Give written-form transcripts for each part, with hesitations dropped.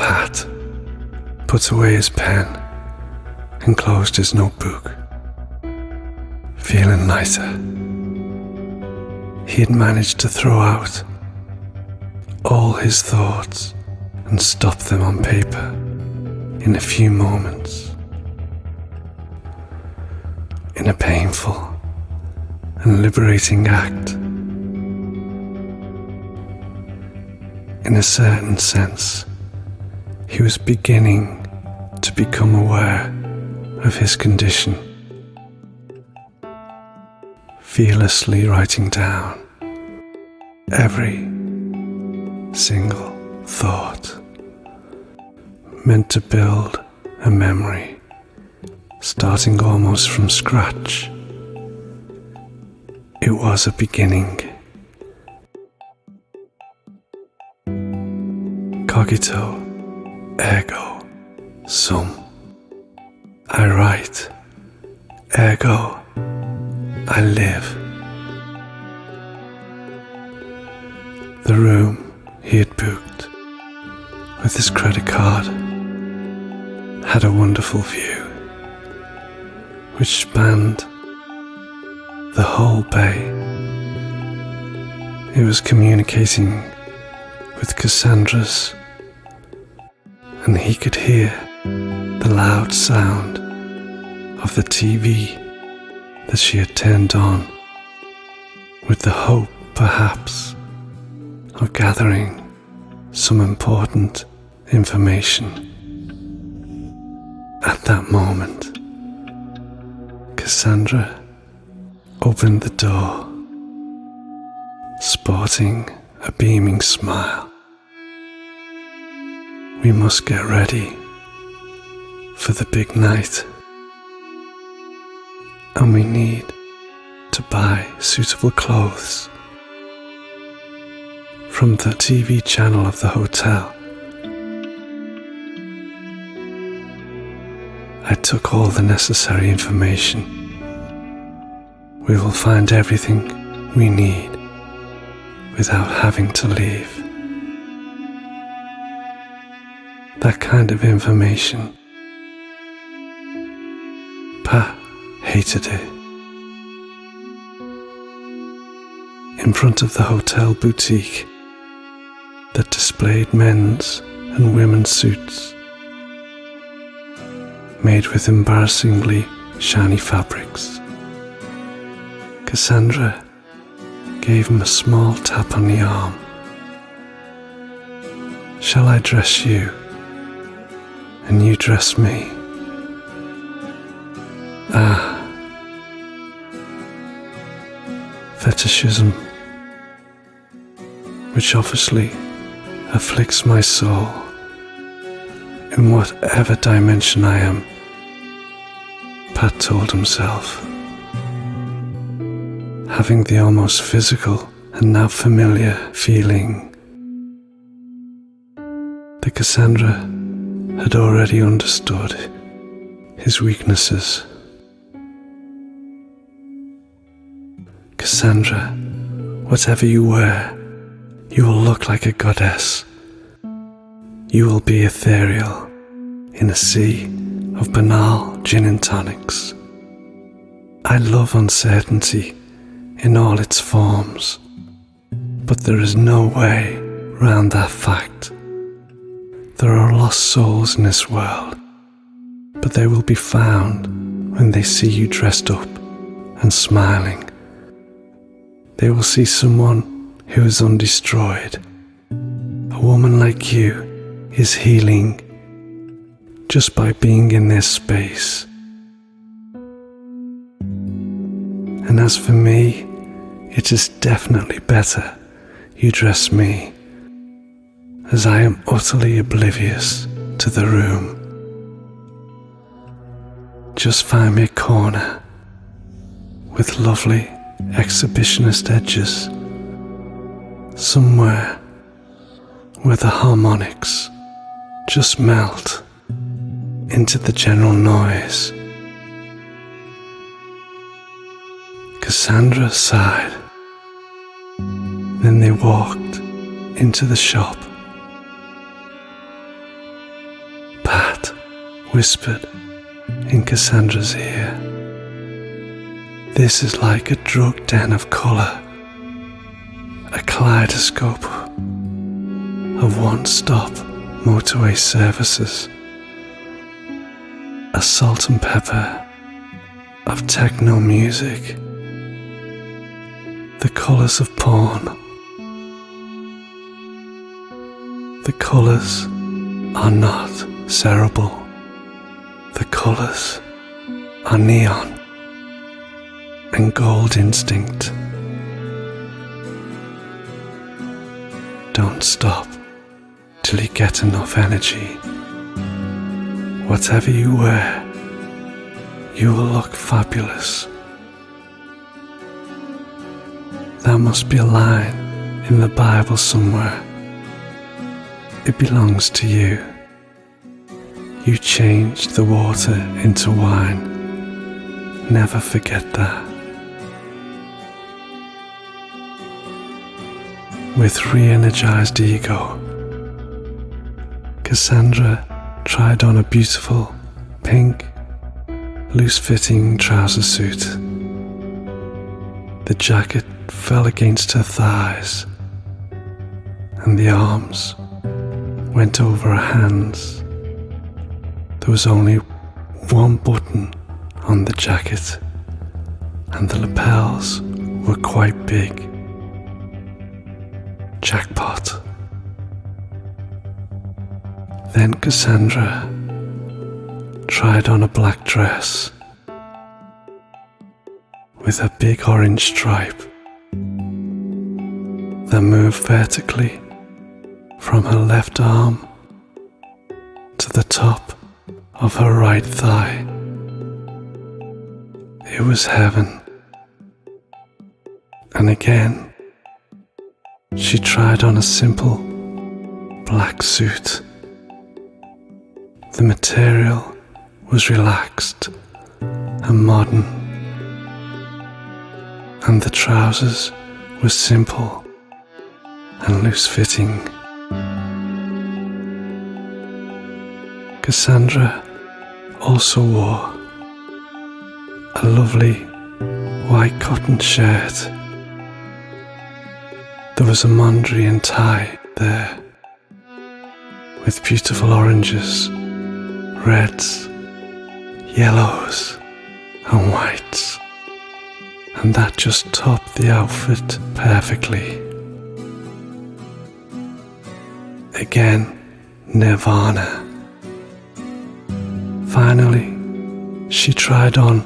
Pat put away his pen and closed his notebook, feeling lighter. He had managed to throw out all his thoughts and stop them on paper in a few moments. In a painful and liberating act. In a certain sense, he was beginning to become aware of his condition, fearlessly writing down every single thought, meant to build a memory, starting almost from scratch. It was a beginning. Cogito, ergo, sum. I write, ergo, I live. The room he had booked with his credit card had a wonderful view which spanned the whole bay. It was communicating with Cassandra's, and he could hear the loud sound of the TV that she had turned on, with the hope, perhaps, of gathering some important information. At that moment, Cassandra opened the door, sporting a beaming smile. We must get ready for the big night, and we need to buy suitable clothes. From the TV channel of the hotel, I took all the necessary information. We will find everything we need without having to leave. That kind of information. Pa hated it. In front of the hotel boutique that displayed men's and women's suits made with embarrassingly shiny fabrics, Cassandra gave him a small tap on the arm. Shall I dress you, and you dress me? Fetishism, which obviously afflicts my soul in whatever dimension I am, Pat told himself, having the almost physical and now familiar feeling that Cassandra had already understood his weaknesses. Cassandra, whatever you wear, you will look like a goddess. You will be ethereal in a sea of banal gin and tonics. I love uncertainty in all its forms, but there is no way round that fact. There are lost souls in this world, but they will be found when they see you dressed up and smiling. They will see someone who is undestroyed. A woman like you is healing just by being in this space. And as for me, it is definitely better you dress me, as I am utterly oblivious to the room. Just find me a corner with lovely exhibitionist edges, somewhere where the harmonics just melt into the general noise. Cassandra sighed. Then they walked into the shop. whispered in Cassandra's ear. This is like a drug den of colour, a kaleidoscope of one-stop motorway services, a salt and pepper of techno music, the colours of porn. The colours are not cerebral. The colours are neon and gold instinct. Don't stop till you get enough energy. Whatever you wear, you will look fabulous. There must be a line in the Bible somewhere. It belongs to you. You changed the water into wine. Never forget that. With re-energized ego, Cassandra tried on a beautiful pink, loose-fitting trouser suit. The jacket fell against her thighs, and the arms went over her hands. There was only one button on the jacket, and the lapels were quite big. Jackpot. Then Cassandra tried on a black dress with a big orange stripe that moved vertically from her left arm to the top of her right thigh. It was heaven. And again, she tried on a simple black suit. The material was relaxed and modern, and the trousers were simple and loose-fitting. Cassandra also wore a lovely white cotton shirt. There was a Mondrian tie there, with beautiful oranges, reds, yellows and whites, and that just topped the outfit perfectly. Again, Nirvana. Finally, she tried on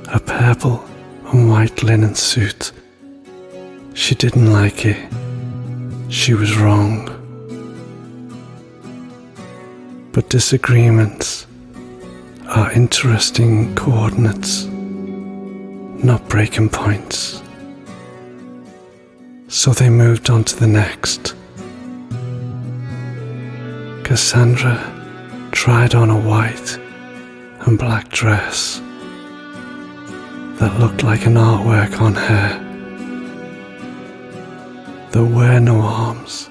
a purple and white linen suit. She didn't like it. She was wrong. But disagreements are interesting coordinates, not breaking points. So they moved on to the next. Cassandra tried on a white and black dress that looked like an artwork on her. There were no arms,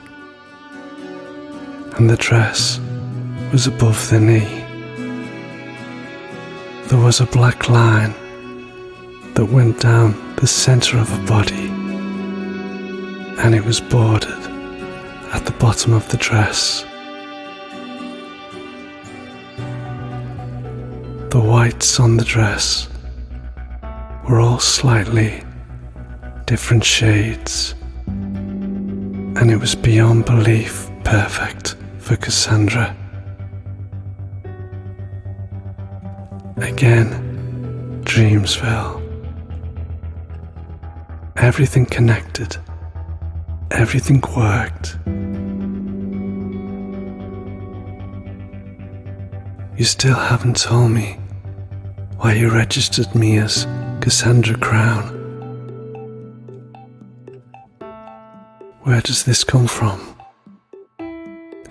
and the dress was above the knee. There was a black line that went down the center of her body, and it was bordered at the bottom of the dress. The whites on the dress were all slightly different shades, and it was beyond belief perfect for Cassandra. Again, dreams fell. Everything connected. Everything worked. You still haven't told me why you registered me as Cassandra Crown. Where does this come from?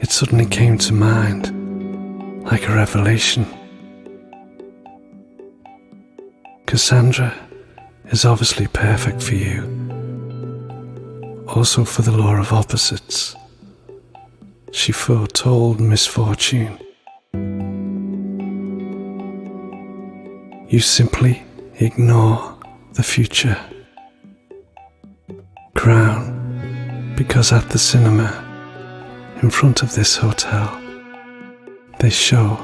It suddenly came to mind, like a revelation. Cassandra is obviously perfect for you, also for the law of opposites. She foretold misfortune. you simply ignore the future. Crown, because at the cinema in front of this hotel, they show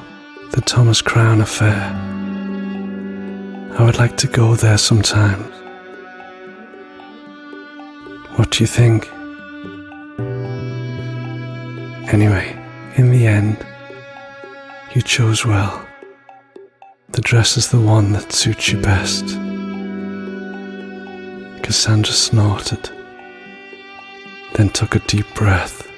the Thomas Crown affair. I would like to go there sometimes. What do you think? Anyway, in the end, you chose well. The dress is the one that suits you best. Cassandra snorted, then took a deep breath.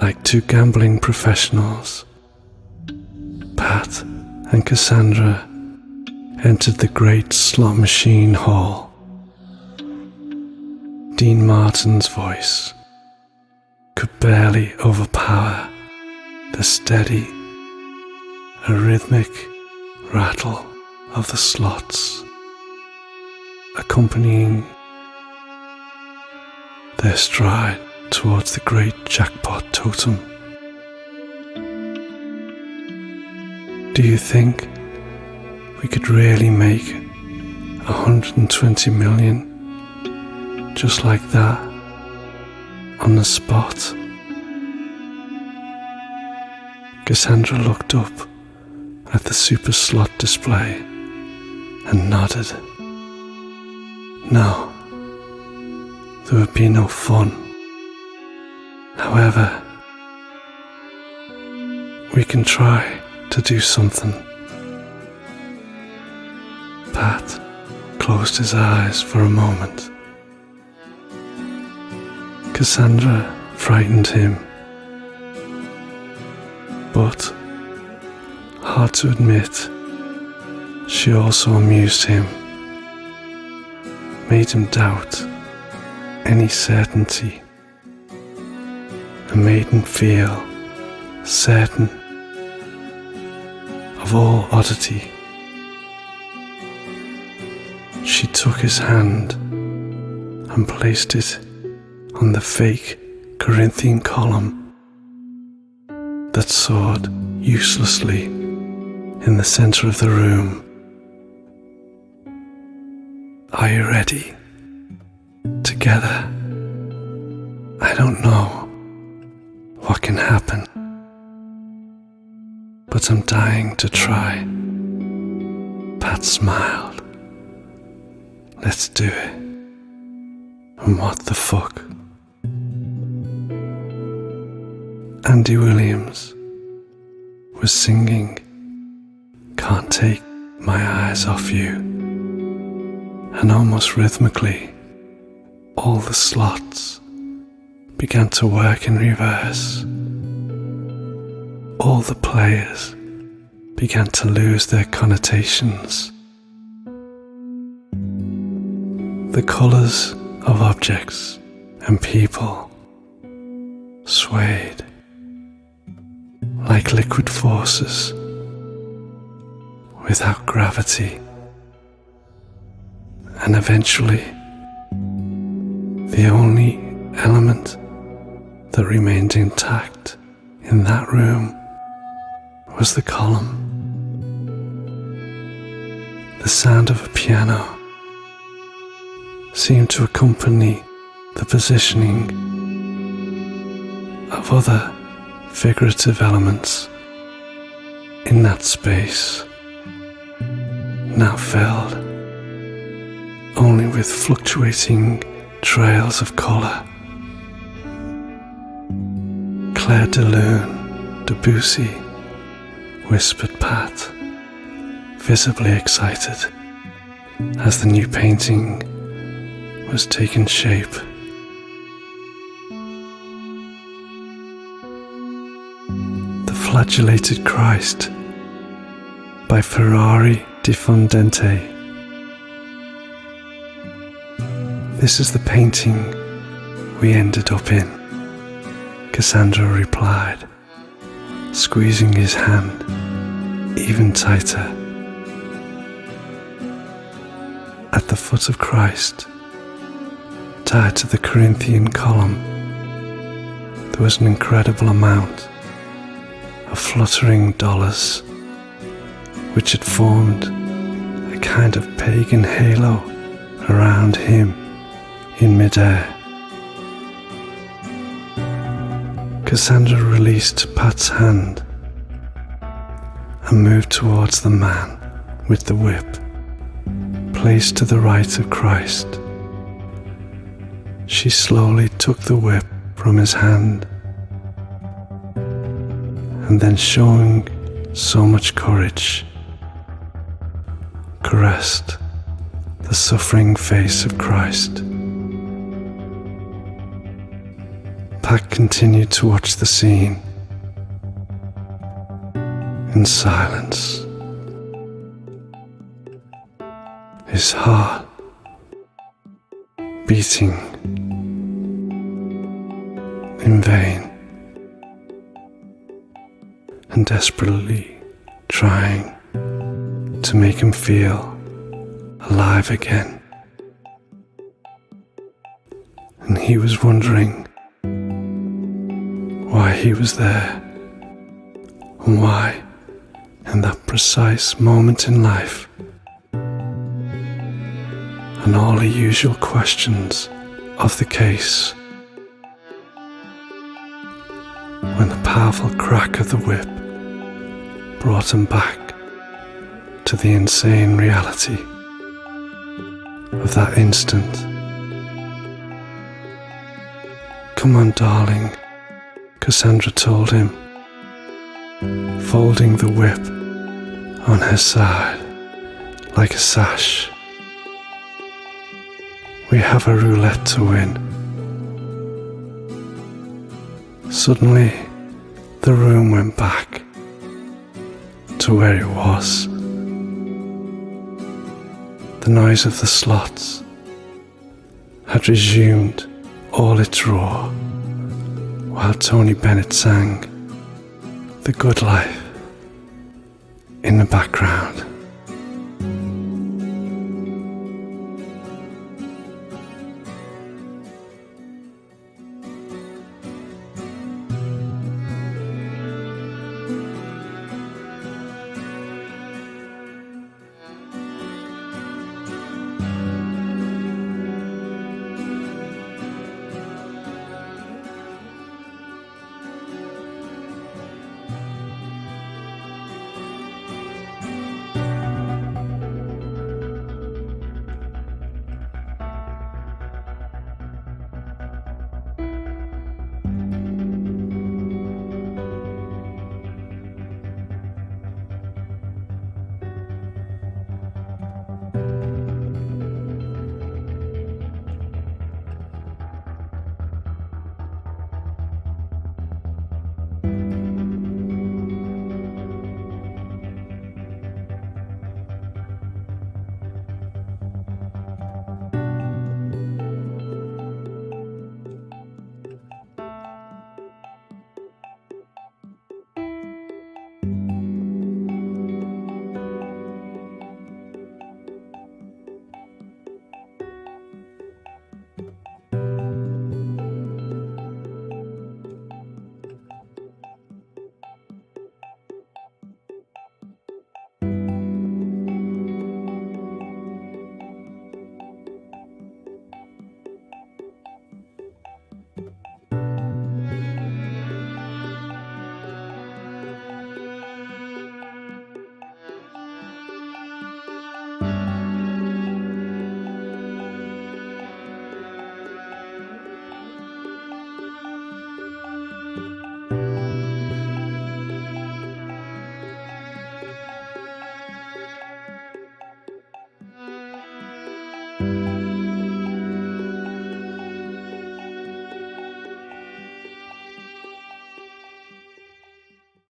Like two gambling professionals, Pat and Cassandra entered the great slot machine hall. Dean Martin's voice could barely overpower the steady, rhythmic rattle of the slots, accompanying their stride towards the great jackpot totem. Do you think we could really make 120 million just like that, on the spot? Cassandra looked up at the super slot display and nodded. No, there would be no fun. However, we can try to do something. Pat closed his eyes for a moment. Cassandra frightened him, but, hard to admit, she also amused him, made him doubt any certainty, and made him feel certain of all oddity. She took his hand and placed it on the fake Corinthian column that soared uselessly in the center of the room. Are you ready? Together. I don't know what can happen, but I'm dying to try. Pat smiled. Let's do it. And what the fuck? Andy Williams was singing Can't Take My Eyes Off You, and almost rhythmically all the slots began to work in reverse. All the players began to lose their connotations. The colours of objects and people swayed like liquid forces without gravity, and eventually the only element that remained intact in that room was the column. The sound of a piano seemed to accompany the positioning of other figurative elements in that space, now filled only with fluctuating trails of colour. Claire de Lune, Debussy, whispered Pat, visibly excited as the new painting was taking shape. The Flagellated Christ by Ferrari di Fondente. This is the painting we ended up in, Cassandra replied, squeezing his hand even tighter. At the foot of Christ, tied to the Corinthian column, there was an incredible amount of fluttering dollars, which had formed a kind of pagan halo around him in midair. Cassandra released Pat's hand and moved towards the man with the whip, placed to the right of Christ. She slowly took the whip from his hand, and then, showing so much courage, caressed the suffering face of Christ. Pat continued to watch the scene in silence, his heart beating in vain and desperately trying to make him feel alive again. And he was wondering why he was there, and why, in that precise moment in life, and all the usual questions of the case, when the powerful crack of the whip brought him back to the insane reality of that instant. "Come on, darling," Cassandra told him, folding the whip on her side like a sash. "We have a roulette to win." Suddenly, the room went back to where it was. The noise of the slots had resumed all its roar, while Tony Bennett sang "The Good Life" in the background.